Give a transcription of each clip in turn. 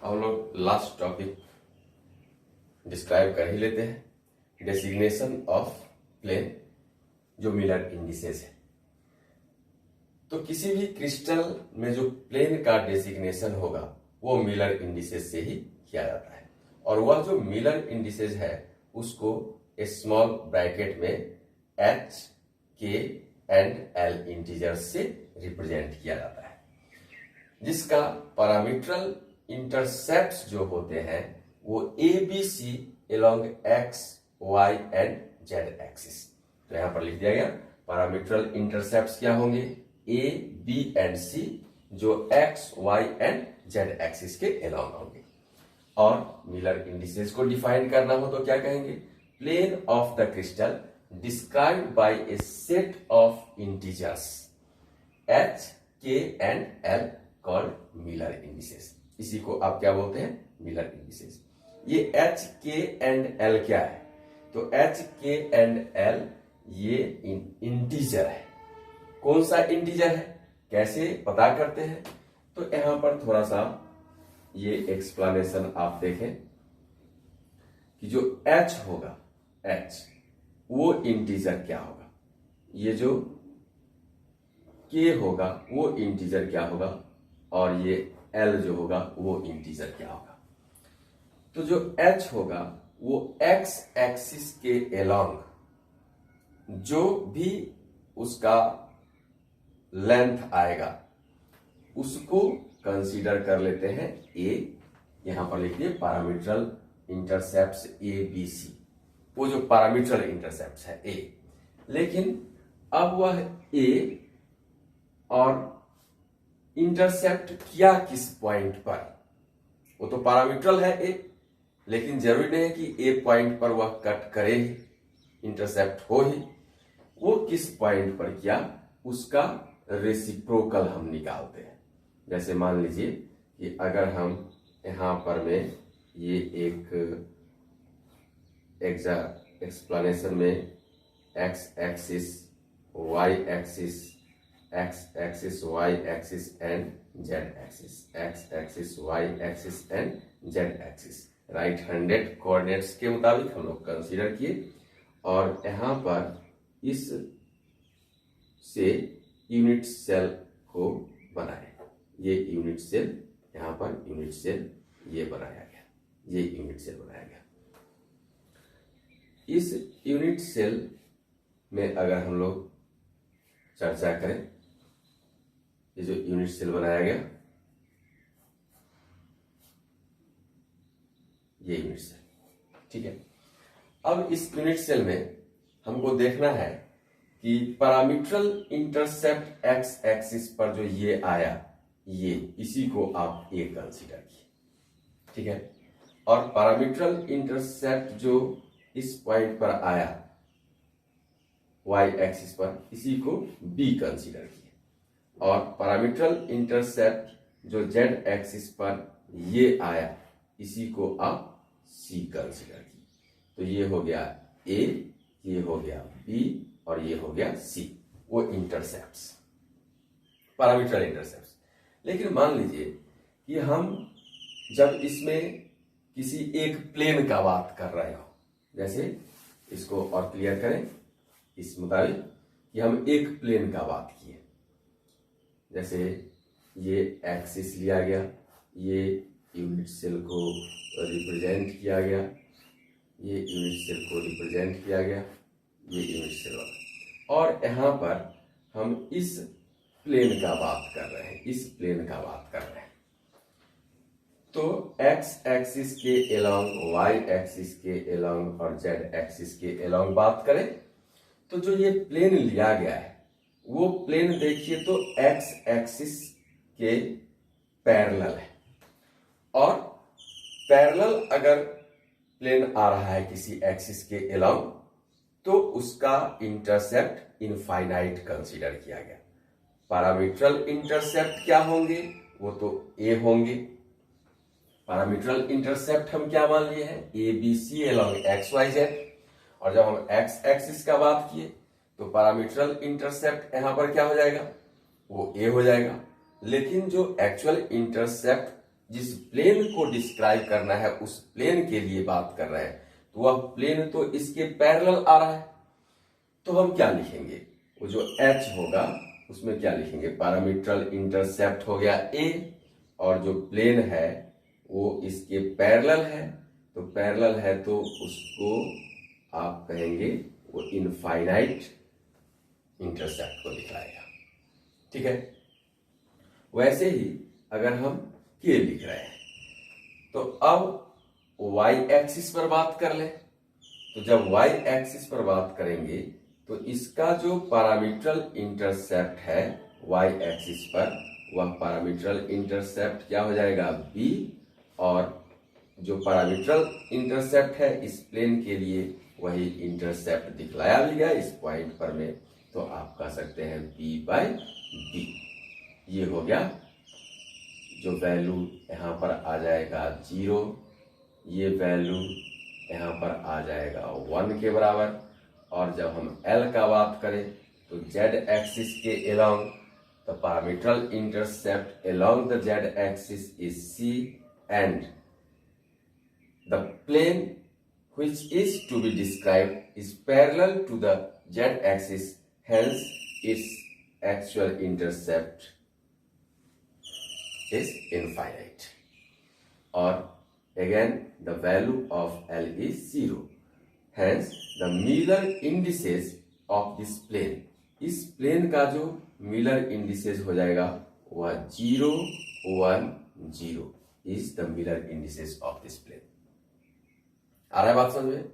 हम लोग last topic describe कर ही लेते हैं, डेसिग्नेशन ऑफ प्लेन, जो मिलर इंडिसेस है। तो किसी भी क्रिस्टल में जो प्लेन का डेसिग्नेशन होगा वो मिलर इंडिसेस से ही किया जाता है, और वह जो मिलर इंडिसेस है उसको स्मॉल ब्रैकेट में H, K and L integers से रिप्रेजेंट किया जाता है, जिसका पैरामीट्रल इंटरसेप्ट्स जो होते हैं वो ABC along X, Y and Z axis. तो यहां पर लिख दिया गया पैरामीट्रल इंटरसेप्ट्स क्या होंगे, A, B एंड C, जो X, Y and Z axis के अलोंग होंगे। और मिलर इंडिसेस को डिफाइन करना हो तो क्या कहेंगे, plane of the crystal described by a set of integers H, K and L called Miller indices. इसी को आप क्या बोलते हैं, मिलर इंडिसेस। ये H, K एंड L क्या है, तो H, K एंड L ये इंटीजर है। कौन सा इंटीजर है, कैसे पता करते हैं, तो यहां पर थोड़ा सा ये एक्सप्लेनेशन आप देखें कि जो H होगा, H वो इंटीजर क्या होगा, ये जो K होगा वो इंटीजर क्या होगा, और ये L जो होगा वो इंटीजर क्या होगा। तो जो H होगा वो X एक्सिस के अलोंग जो भी उसका लेंथ आएगा उसको कंसीडर कर लेते हैं A। यहां पर लिखिए पैरामीट्रल इंटरसेप्ट्स ABC, वो जो पैरामीट्रल इंटरसेप्ट्स है A। लेकिन अब वह A और इंटरसेप्ट किया किस पॉइंट पर, वो तो पैरामीट्रल है A, लेकिन जरूरी नहीं है कि A पॉइंट पर वह कट करे ही, इंटरसेप्ट हो ही। वो किस पॉइंट पर किया उसका रेसिप्रोकल हम निकालते हैं। जैसे मान लीजिए कि अगर हम यहां पर में ये एक एक्सप्लेनेशन में X axis, Y axis, X axis, Y axis and Z axis, X axis, Y axis and Z axis right handed coordinates के मुताबिक हम लोग कंसीडर किए, और यहां पर इस से यूनिट सेल को बनाए। ये यूनिट सेल, यहां पर यूनिट सेल ये बनाया गया, ये यूनिट सेल बनाया गया। इस यूनिट सेल में अगर हम लोग चर्चा करें, ये जो यूनिट सेल बनाया गया ये यूनिट सेल, ठीक है। अब इस यूनिट सेल में हमको देखना है कि पैरामीट्रल इंटरसेप्ट X एक्सिस पर जो ये आया, ये इसी को आप A कंसीडर किए, ठीक है। और पैरामीट्रल इंटरसेप्ट जो इस पॉइंट पर आया Y एक्सिस पर, इसी को B कंसीडर किए। और पैरामीट्रल इंटरसेप्ट जो Z एक्सिस पर ये आया, इसी को आप C कंसीडर किए। तो ये हो गया A, ये हो गया B और ये हो गया C, वो इंटरसेप्ट्स, पैरामीट्रल इंटरसेप्ट्स। लेकिन मान लीजिए कि हम जब इसमें किसी एक प्लेन का बात कर रहे हो, जैसे इसको और क्लियर करें इस मुताबिक कि हम एक प्लेन का बात किए, जैसे ये एक्सिस लिया गया, ये यूनिट सेल को रिप्रेजेंट किया गया, ये यूनिट सेल को रिप्रेजेंट किया गया, ये यूनिट सेल वाला, और यहां पर हम इस प्लेन का बात कर रहे हैं, इस प्लेन का बात कर रहे हैं। तो X एक्सिस के अलोंग, Y एक्सिस के अलोंग और Z एक्सिस के अलोंग बात करें तो जो ये प्लेन लिया गया है वो प्लेन देखिए तो X एक्सिस के पैरेलल है, और पैरेलल अगर प्लेन आ रहा है किसी एक्सिस के अलोंग तो उसका इंटरसेप्ट इनफाइनाइट कंसीडर किया गया। पैरामीट्रल इंटरसेप्ट क्या होंगे, वो तो A होंगे। पैरामीट्रल इंटरसेप्ट हम क्या मान लिए हैं, ABC अलोंग XYZ, और जब हम X एक्सिस का बात किए तो पैरामीट्रल इंटरसेप्ट यहां पर क्या हो जाएगा, वो A हो जाएगा। लेकिन जो एक्चुअल इंटरसेप्ट जिस प्लेन को डिस्क्राइब करना है उस प्लेन के लिए बात कर रहे हैं, तो वह प्लेन तो इसके पैरेलल आ रहा है, तो हम क्या लिखेंगे, वो जो एच होगा उसमें क्या लिखेंगे, पैरामीट्रल इंटरसेप्ट हो गया ए, और जो प्लेन है वो इसके पैरेलल है, तो पैरेलल है तो उसको आप कहेंगे वो इनफाइनाइट इंटरसेप्ट को दिखाएगा। ठीक है, वैसे ही अगर हम के लिख रहे हैं तो अब वाई एक्सिस पर बात कर ले, तो जब वाई एक्सिस पर बात करेंगे तो इसका जो पैरामीट्रल इंटरसेप्ट है वाई एक्सिस पर, वह पैरामीट्रल इंटरसेप्ट क्या हो जाएगा, बी, और जो पैरामीट्रल इंटरसेप्ट है इस प्लेन के लिए वही इंटरसेप्ट दिखलाया भी गया इस पॉइंट पर में, तो आप कह सकते हैं बी बाई बी। ये हो गया, जो वैल्यू यहाँ पर आ जाएगा 0, ये वैल्यू यहाँ पर आ जाएगा 1 के बराबर, और जब हम L का बात करें तो Z एक्सिस के along the parametral intercept along the Z axis is C and the plane which is to be described is parallel to the Z axis, hence its actual intercept is infinite, or again the value of L is 0, hence the Miller indices of this plane, इस plane का जो Miller indices हो जाएगा वह 0 1 0 is the Miller indices of this plane. आ रहा है बात समझ में?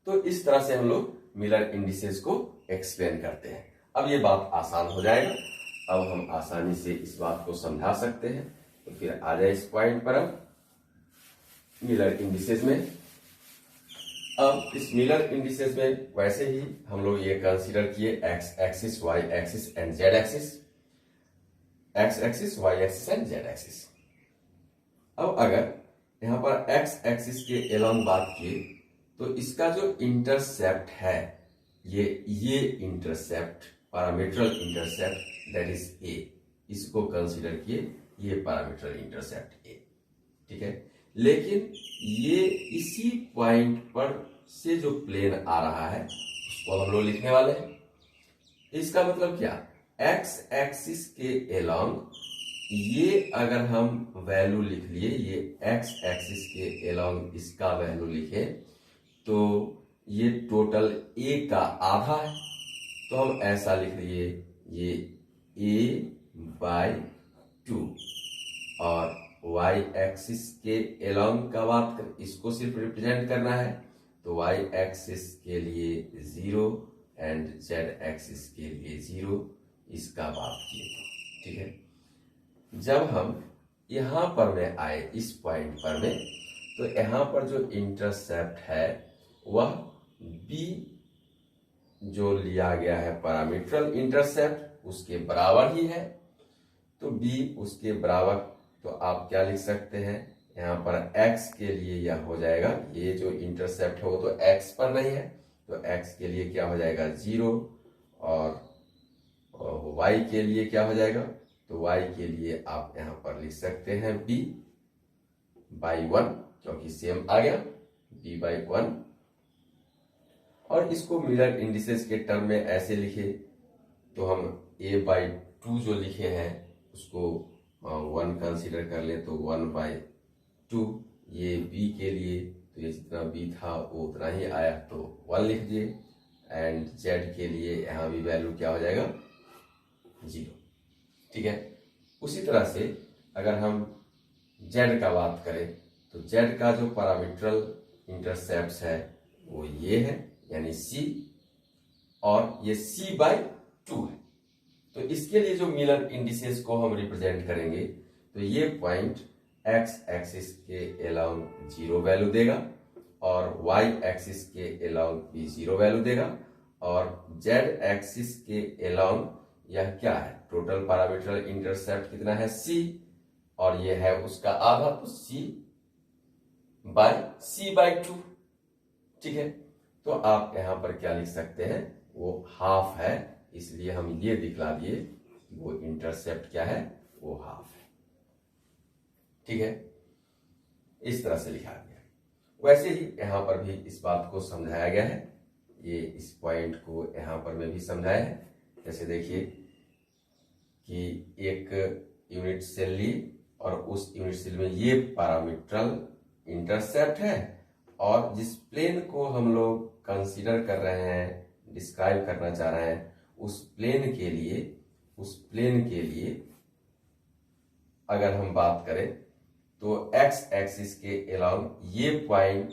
तो इस तरह से हम लोग मिलर इंडिसेस को एक्सप्लेन करते हैं। अब ये बात आसान हो जाएगा, अब हम आसानी से इस बात को समझा सकते हैं। तो फिर आ जाए इस पॉइंट पर, अब मिलर इंडिसेस में, अब इस मिलर इंडिसेस में वैसे ही हम लोग ये कंसीडर किए X axis, Y axis and Z axis, X axis, Y axis and Z axis. अब अगर यहां पर एक्स एक्सिस के एलोंग बात किए तो इसका जो इंटरसेप्ट है ये intercept, parametral intercept that is a, इसको कंसीडर किए, ये पैरामीट्रल इंटरसेप्ट ए। ठीक है, लेकिन ये इसी पॉइंट पर से जो प्लेन आ रहा है उसको हम लोग लिखने वाले हैं। इसका मतलब क्या, एक्स एक्सिस के एलोंग ये अगर हम वैल्यू लिख लिए, ये एक्स एक्सिस के एलोंग इसका वैल्यू लिखे तो ये टोटल ए का आधा है, तो हम ऐसा लिख लिए ये ए बाई 2, और वाई एक्सिस के एलोंग का बात कर, इसको सिर्फ रिप्रेजेंट करना है तो वाई एक्सिस के लिए 0 एंड जेड एक्सिस के लिए 0, इसका बात किए थे। ठीक है, जब हम यहां पर में आए इस पॉइंट पर में, तो यहां पर जो इंटरसेप्ट है वह बी जो लिया गया है पैरामीट्रल इंटरसेप्ट उसके बराबर ही है, तो बी उसके बराबर, तो आप क्या लिख सकते हैं यहाँ पर x के लिए यह हो जाएगा, ये जो इंटरसेप्ट है वो तो x पर नहीं है, तो x के लिए क्या हो जाएगा 0, और y के लिए क्या हो जाएगा, तो y के लिए आप यहाँ पर लिख सकते हैं b बाई 1, क्योंकि सेम आ गया b बाई 1, और इसको मिलर इंडिसेस के टर्म में ऐसे लिखे तो हम a बाई 2 जो लिखे हैं उसको 1 कंसीडर कर ले तो 1 बाई 2, ये b के लिए तो ये जितना b था वो उतना ही आया तो 1 लिख दिए, एंड z के लिए यहाँ भी वैल्यू क्या हो जाएगा 0। ठीक है, उसी तरह से अगर हम z का बात करें तो z का जो पैरामीट्रल इंटरसेप्ट है वो ये है, यानी c, और ये c बाई 2 है, तो इसके लिए जो मिलर इंडिसेस को हम रिप्रेजेंट करेंगे तो ये पॉइंट एक्स एक्सिस के अलोंग 0 वैल्यू देगा, और वाई एक्सिस के अलोंग भी 0 वैल्यू देगा, और जेड एक्सिस के अलोंग यह क्या है, टोटल पैरामीट्रल इंटरसेप्ट कितना है c, और ये है उसका आधा, तो c बाई 2। ठीक है, तो आप यहां पर क्या लिख सकते हैं, वो हाफ है, इसलिए हम ये दिखला दिए कि वो इंटरसेप्ट क्या है, वो हाफ है। ठीक है, इस तरह से लिखा गया। वैसे ही यहाँ पर भी इस बात को समझाया गया है, ये इस पॉइंट को यहाँ पर में भी समझाया है। जैसे देखिए कि एक यूनिट सेल ली और उस यूनिट सेल में ये पैरामीट्रल इंटरसेप्ट है, और जिस प्लेन को हम लोग कंसीडर कर रहे हैं, डिस्क्राइब करना चाह रहे हैं, उस प्लेन के लिए अगर हम बात करें तो एक्स एक्सिस के अलोंग ये पॉइंट,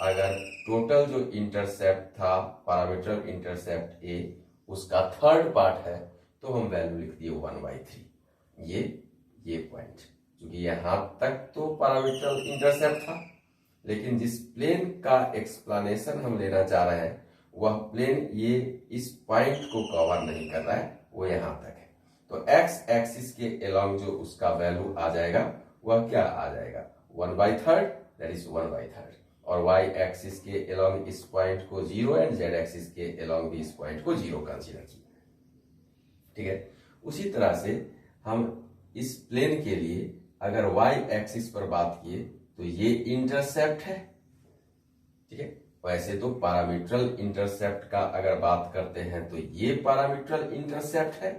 अगर टोटल जो इंटरसेप्ट था पैरामीट्रल इंटरसेप्ट ए, उसका थर्ड पार्ट है, तो हम वैल्यू लिख दिए 1/3। ये पॉइंट, क्योंकि यहां तक तो पैरामीट्रल इंटरसेप्ट था, लेकिन जिस प्लेन का एक्सप्लेनेशन हम लेना चाह रहे हैं वह प्लेन ये इस पॉइंट को कवर नहीं कर रहा है, वो यहां तक है। तो एक्स एक्सिस के अलोंग जो उसका वैल्यू आ जाएगा वह क्या आ जाएगा, 1/3, दैट इज 1/3। और वाई एक्सिस के अलोंग इस पॉइंट को 0 एंड जेड एक्सिस के अलोंग भी इस पॉइंट को 0 कंसीडर किया। ठीक है, उसी तरह से हम इस प्लेन के लिए अगर वाई एक्सिस पर बात किए तो ये इंटरसेप्ट है। ठीक है, वैसे तो पैरामीट्रल इंटरसेप्ट का अगर बात करते हैं तो ये पैरामीट्रल इंटरसेप्ट है,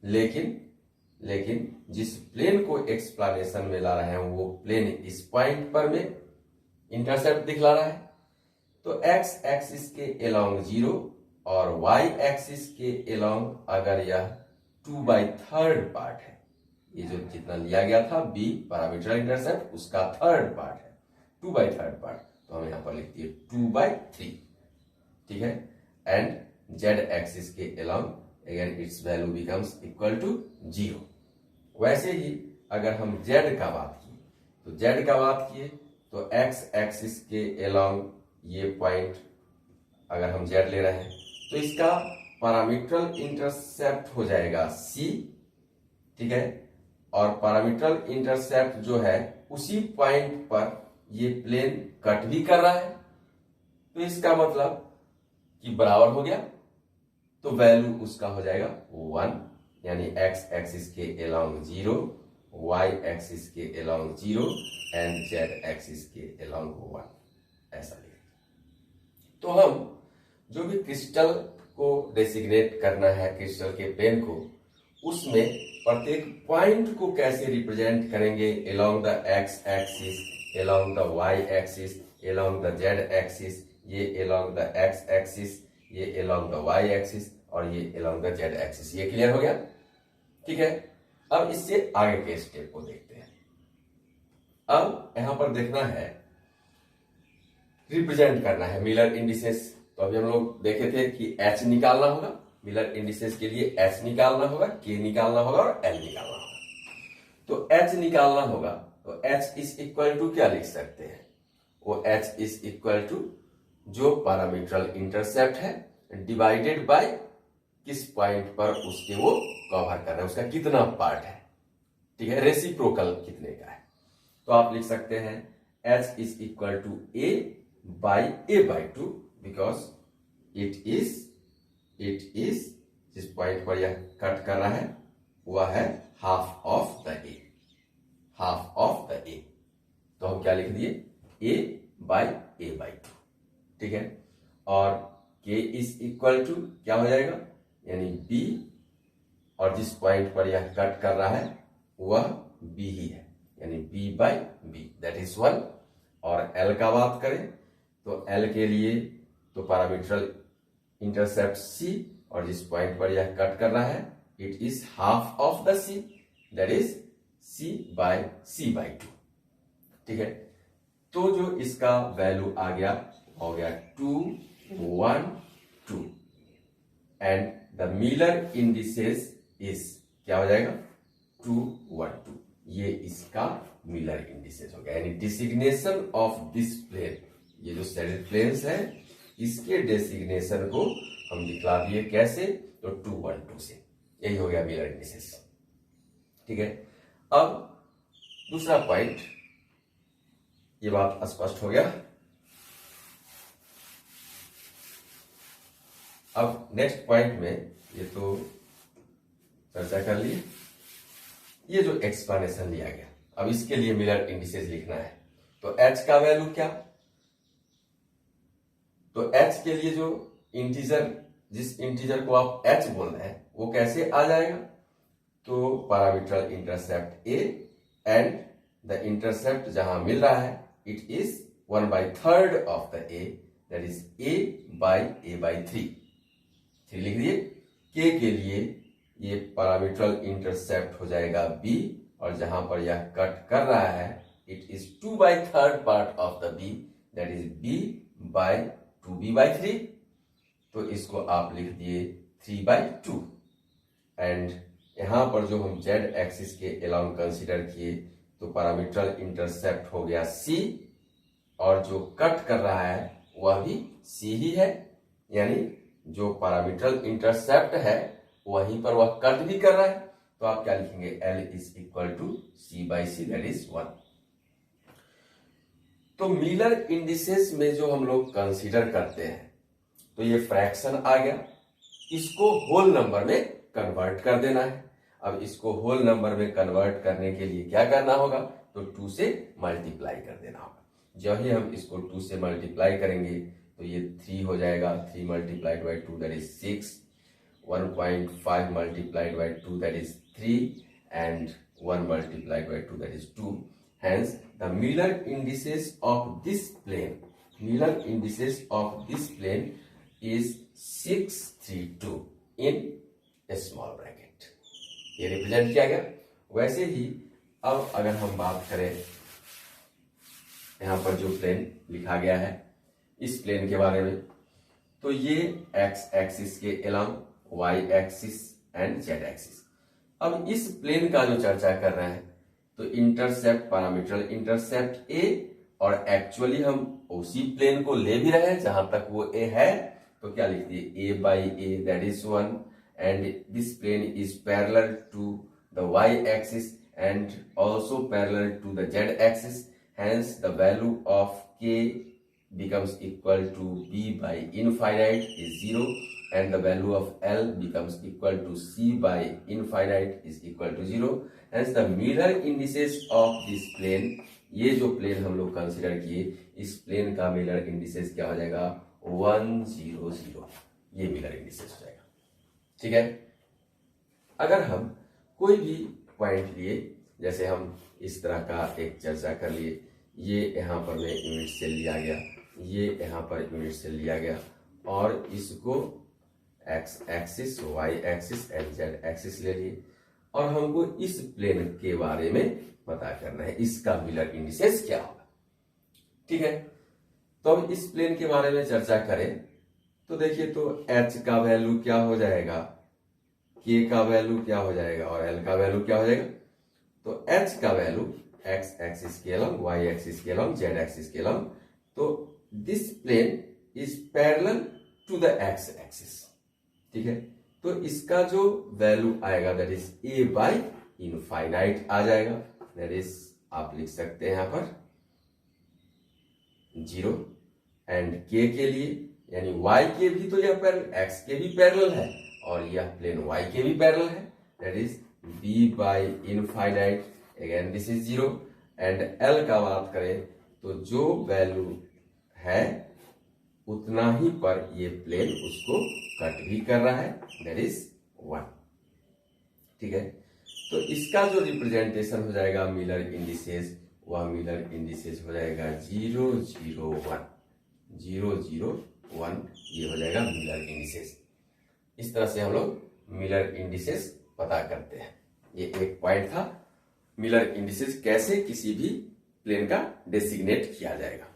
लेकिन जिस प्लेन को एक्सप्लेनेशन में ला रहे हैं वो प्लेन इस पॉइंट पर में इंटरसेप्ट दिखला रहा है। तो एक्स एक्सिस के अलोंग 0 और वाई एक्सिस के अलोंग अगर यह 2/3 पार्ट है, ये जो जितना लिया गया था बी पैरामीट्रल इंटरसेप्ट, उसका थर्ड पार्ट है 2/3 पार्ट, तो हम यहां पर लिख दिए 2/3। ठीक है, एंड जेड एक्सिस के along again its value becomes equal to 0। वैसे ही अगर हम जेड का बात किए तो एक्स एक्सिस के अलोंग ये पॉइंट अगर हम जेड ले रहे हैं तो इसका पैरामीट्रल इंटरसेप्ट हो जाएगा सी। ठीक है, और पैरामीट्रल इंटरसेप्ट जो है उसी पॉइंट पर ये प्लेन कट भी कर रहा है, तो इसका मतलब कि बराबर हो गया, तो वैल्यू उसका हो जाएगा 1, यानी एक्स एक्सिस के अलोंग 0, वाई एक्सिस के अलोंग 0 एंड जेड एक्सिस के अलोंग 1, ऐसा लिखें। तो हम जो भी क्रिस्टल को डेसिग्नेट करना है, क्रिस्टल के प्लेन को, उसमें प्रत्येक पॉइंट को कैसे रिप्रेजेंट करेंगे along the X axis, along the Y axis, along the Z axis, ये अलोंग द एक्स एक्सिस, ये अलोंग द वाई एक्सिस और ये अलोंग द जेड एक्सिस। ये क्लियर हो गया। ठीक है, अब इससे आगे के स्टेप को देखते हैं। अब यहां पर देखना है, रिप्रेजेंट करना है मिलर इंडिसेस। तो अभी हम लोग देखे थे कि एच निकालना होगा, मिलर इंडिसेस के लिए एच निकालना होगा, के निकालना होगा और एल निकालना होगा। तो एच निकालना होगा तो एच इज इक्वल टू क्या लिख सकते हैं, वो एच इज इक्वल टू जो पैरामीट्रल इंटरसेप्ट है डिवाइडेड बाय किस पॉइंट पर उसके वो कवर कर रहे हैं, उसका कितना पार्ट है। ठीक है, रेसिप्रोकल कितने का है। तो आप लिख सकते हैं H is equal to a/2 because it is जिस पॉइंट पर यह कट कर रहा है वह है हाफ ऑफ द ए। तो हम क्या लिख दिए a/a/2। ठीक है, और k इज इक्वल टू क्या हो जाएगा, यानी b, और जिस पॉइंट पर यह कट कर रहा है वह b ही है, यानी b/b दैट इज 1। और l का बात करें तो l के लिए तो पैरामीट्रल इंटरसेप्ट c, और जिस पॉइंट पर यह कट कर रहा है it is half of the c, that is c/c/2। ठीक है, तो जो इसका वैल्यू आ गया हो गया 2, 1, 2 and the Miller indices is क्या हो जाएगा 2, 1, 2। ये इसका मिलर इंडिसेस हो गया, यानी डिसिग्नेशन ऑफ दिस प्लेन, ये जो सैडल प्लेन्स है इसके डेसिग्नेशन को हम दिखला दिए कैसे, तो 2, 1, 2 से। यही हो गया मिलर इंडिसेस। ठीक है, अब दूसरा पॉइंट, ये बात स्पष्ट हो गया। अब नेक्स्ट पॉइंट में ये तो चर्चा कर ली, ये जो एक्सप्लेनेशन लिया गया, अब इसके लिए मिलर इंडिसेस लिखना है। तो h का वैल्यू क्या, तो h के लिए जो इंटीजर, जिस इंटीजर को आप h बोल रहे हैं वो कैसे आ जाएगा, तो parametral intercept a and the intercept जहां मिल रहा है it is 1/3 of the a, that is a/3 लिख दिए। k के लिए ये पैरामीट्रल इंटरसेप्ट हो जाएगा b, और जहां पर यह कट कर रहा है it is 2/3 part of the b, that is b/2b/3, तो इसको आप लिख दिए 3/2। एंड यहां पर जो हम z एक्सिस के अलोंग कंसीडर किए तो पैरामीट्रल इंटरसेप्ट हो गया c, और जो कट कर रहा है वह भी c ही है, यानी जो पैरामीट्रल इंटरसेप्ट है वहीं पर वह कट भी कर रहा है, तो आप क्या लिखेंगे, L is equal to c/c, that is 1। तो मिलर इंडिसेस में जो हम लोग कंसीडर करते हैं तो ये फ्रैक्शन आ गया, इसको होल नंबर में कन्वर्ट कर देना है। अब इसको होल नंबर में कन्वर्ट करने के लिए क्या करना होगा, तो 2 से मल्टीप्लाई कर देना होगा। जब ही हम इसको 2 से मल्टीप्लाई करेंगे तो ये 3 हो जाएगा, 3 multiplied by 2 that is 6, 1.5 multiplied by 2 that is 3, and 1 multiplied by 2 that is 2। Hence, the Miller indices of this plane, Miller indices of this plane is 6, 3, 2 in a small bracket. ये represent किया गया। वैसे ही अब अगर हम बात करें यहां पर जो प्लेन लिखा गया है इस प्लेन के बारे में, तो ये x एक्सिस के along, y axis and z axis. अब इस प्लेन का जो चर्चा कर रहे हैं तो इंटरसेप्ट पैरामीट्रल इंटरसेप्ट a, और एक्चुअली हम उसी प्लेन को ले भी रहे हैं जहां तक वो a है, तो क्या लिख दिए a/a that is 1, and this plane is parallel to the y axis and also parallel to the z axis, hence the value of k becomes equal to b by infinite is 0, and the value of L becomes equal to c by infinite is equal to 0. Hence the Miller indices of this plane, ये जो plane हम लोग consider किए इस plane का Miller indices क्या हो जाएगा, 1, 0, 0, ये मिलर इंडिसेस हो जाएगा। ठीक है, अगर हम कोई भी पॉइंट लिए, जैसे हम इस तरह का एक चर्चा कर लिए, ये यहाँ पर में यूनिट सेल लिया गया, ये यहाँ पर यूनिट सेल लिया गया, और इसको x axis, y axis and z axis ले लिए, और हमको इस प्लेन के बारे में पता करना है इसका मिलर इंडिसेस क्या होगा। ठीक है, तो अब इस प्लेन के बारे में चर्चा करें तो देखिए, तो h का वैल्यू क्या हो जाएगा, k का वैल्यू क्या हो जाएगा, और l का वैल्यू क्या हो जाएगा। तो h का वैल्यू x एक्सिस के अलोंग, y एक्सिस के अलोंग, z एक्सिस के अलोंग, तो this plane is parallel to the x axis. ठीक है, तो इसका जो वैल्यू आएगा दैट इज a/इनफाइनाइट आ जाएगा, दैट इज आप लिख सकते हैं यहां पर 0, एंड k के लिए यानी y के भी तो यह पैरेलल, x के भी पैरेलल है और यह प्लेन y के भी पैरेलल है, दैट इज b/इनफाइनाइट, again this is 0, and l का बात करें तो जो वैल्यू है उतना ही पर ये प्लेन उसको कट भी कर रहा है, दैट इज 1। ठीक है, तो इसका जो रिप्रेजेंटेशन हो जाएगा मिलर इंडिसेस, वह मिलर इंडिसेस हो जाएगा 0, 0, 1, 0, 0, 1, ये हो जाएगा मिलर इंडिसेस। इस तरह से हम लोग मिलर इंडिसेस पता करते हैं। ये एक पॉइंट था, मिलर इंडिसेस कैसे किसी भी प्लेन का डेसिग्नेट किया जाएगा।